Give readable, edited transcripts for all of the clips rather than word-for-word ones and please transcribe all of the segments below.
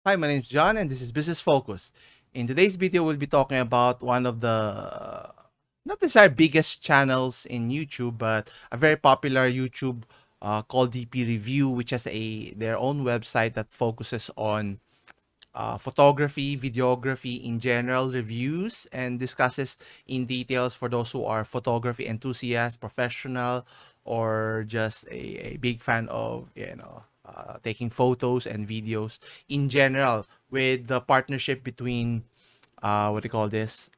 Hi, my name is John and this is Business Focus. In today's video, we'll be talking about one of the not necessarily biggest channels in YouTube, but a very popular YouTube called DPReview, which has their own website that focuses on photography, videography in general, reviews, and discusses in details for those who are photography enthusiasts, professional, or just a big fan of taking photos and videos in general. With the partnership between what do you call this?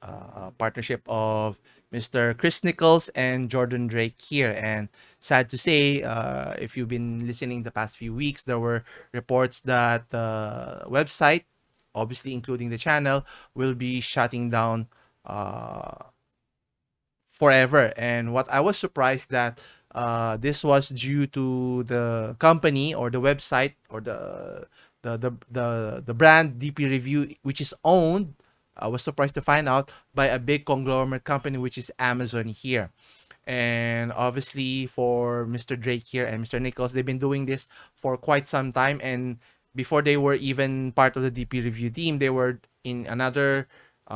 Partnership of Mr. Chris Nichols and Jordan Drake here. And sad to say, if you've been listening the past few weeks, there were reports that the website, obviously including the channel, will be shutting down uh, forever. And what I was surprised that this was due to the company or the website or the brand DP Review, which is owned. I was surprised to find out by a big conglomerate company, which is Amazon here. And obviously, for Mr. Drake here and Mr. Nichols, they've been doing this for quite some time. And before they were even part of the DP Review team, they were in another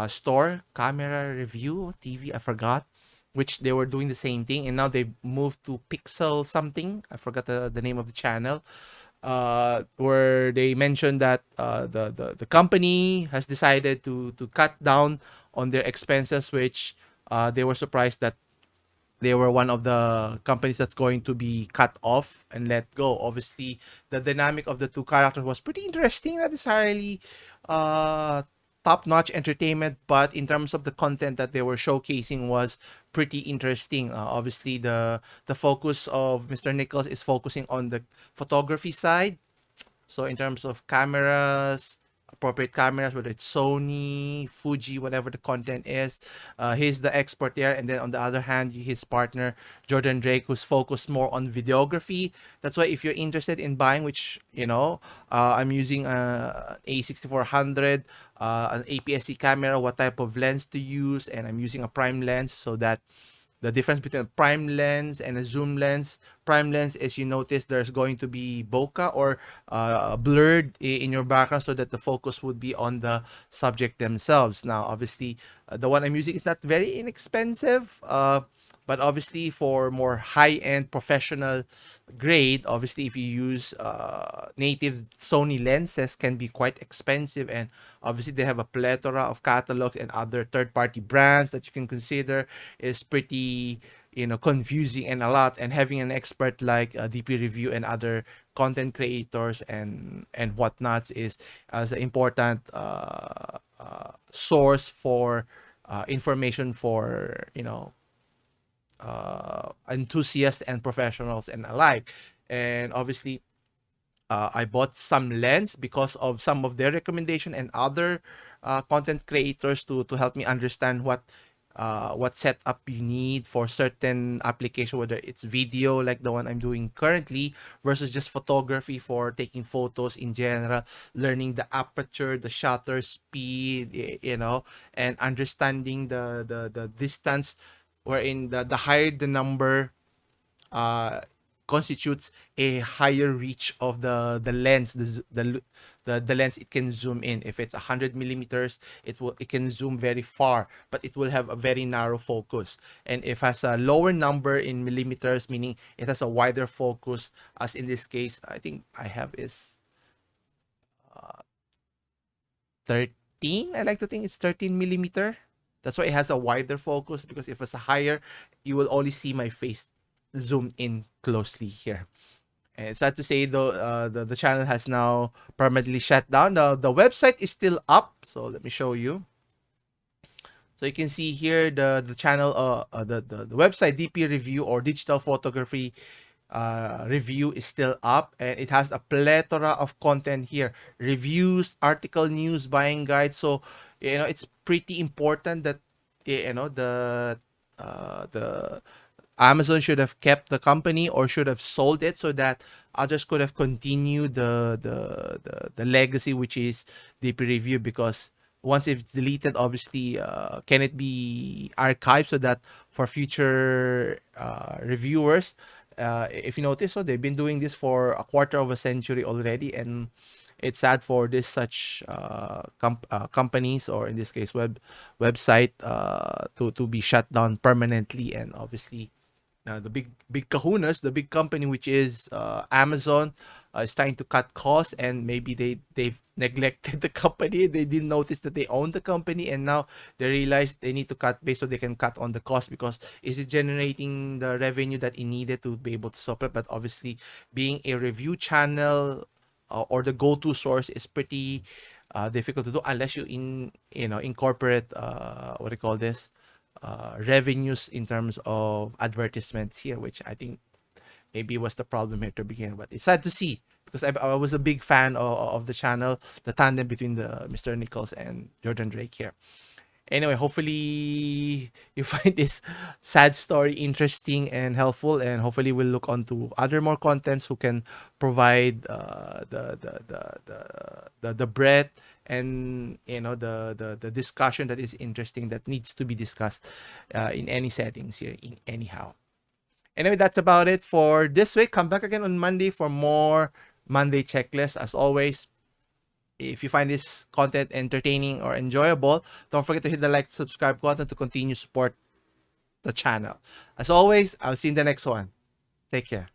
store, Camera Review TV, I forgot, which they were doing the same thing. And now they moved to Pixel something. I forgot the name of the channel. Where they mentioned that the company has decided to cut down on their expenses, which they were surprised that they were one of the companies that's going to be cut off and let go. Obviously, the dynamic of the two characters was pretty interesting. Not necessarily uh, top-notch entertainment, but in terms of the content that they were showcasing was pretty interesting. Obviously, the focus of Mr. Nichols is focusing on the photography side, so in terms of cameras, appropriate cameras, whether it's Sony, Fuji, whatever the content is, he's the expert there. And then on the other hand, his partner Jordan Drake, who's focused more on videography. That's why if you're interested in buying, which I'm using a A6400, an APS-C camera, what type of lens to use, and I'm using a prime lens so that the difference between a prime lens and a zoom lens. Prime lens is, you notice there's going to be bokeh or blurred in your background so that the focus would be on the subject themselves. Now, obviously, the one I'm using is not very inexpensive. But obviously, for more high-end professional grade, obviously, if you use native Sony lenses, can be quite expensive. And obviously, they have a plethora of catalogs and other third-party brands that you can consider is pretty confusing and a lot. And having an expert like DP Review and other content creators and whatnots is as an important source for information for enthusiasts and professionals and alike. And obviously, I bought some lens because of some of their recommendation and other content creators to help me understand what setup you need for certain application, whether it's video like the one I'm doing currently versus just photography for taking photos in general, learning the aperture, the shutter speed, and understanding the distance, wherein the higher the number uh, constitutes a higher reach of the lens, the lens it can zoom in. If it's 100 millimeters, it can zoom very far, but it will have a very narrow focus. And if it has a lower number in millimeters, meaning it has a wider focus, as in this case, I think I have is 13. I like to think it's 13 millimeter. That's why it has a wider focus, because if it's a higher, you will only see my face zoomed in closely here. And it's sad to say though, the channel has now permanently shut down. The website is still up, so let me show you. So you can see here the channel, the website DP Review or Digital Photography review is still up, and it has a plethora of content here: reviews, article, news, buying guides. So it's pretty important that the Amazon should have kept the company or should have sold it so that others could have continued the legacy, which is DP Review. Because once it's deleted, obviously, can it be archived so that for future reviewers, if you notice, so they've been doing this for a quarter of a century already, and it's sad for this such companies, or in this case website, to be shut down permanently. And obviously the big kahunas, the big company, which is Amazon, is trying to cut costs, and maybe they've neglected the company. They didn't notice that they own the company, and now they realize they need to cut base so they can cut on the cost, because is it generating the revenue that it needed to be able to support? But obviously, being a review channel, or the go-to source, is pretty difficult to do unless incorporate what do you call this, revenues in terms of advertisements here, which I think maybe was the problem here to begin. But it's sad to see, because I was a big fan of the channel, the tandem between the Mr. Nichols and Jordan Drake here. Anyway, hopefully you find this sad story interesting and helpful, and hopefully we'll look on to other more contents who can provide the breadth, and the discussion that is interesting, that needs to be discussed in any settings here, in anyhow. Anyway, that's about it for this week. Come back again on Monday for more Monday checklist. As always, if you find this content entertaining or enjoyable, don't forget to hit the like, subscribe button to continue support the channel. As always, I'll see you in the next one. Take care.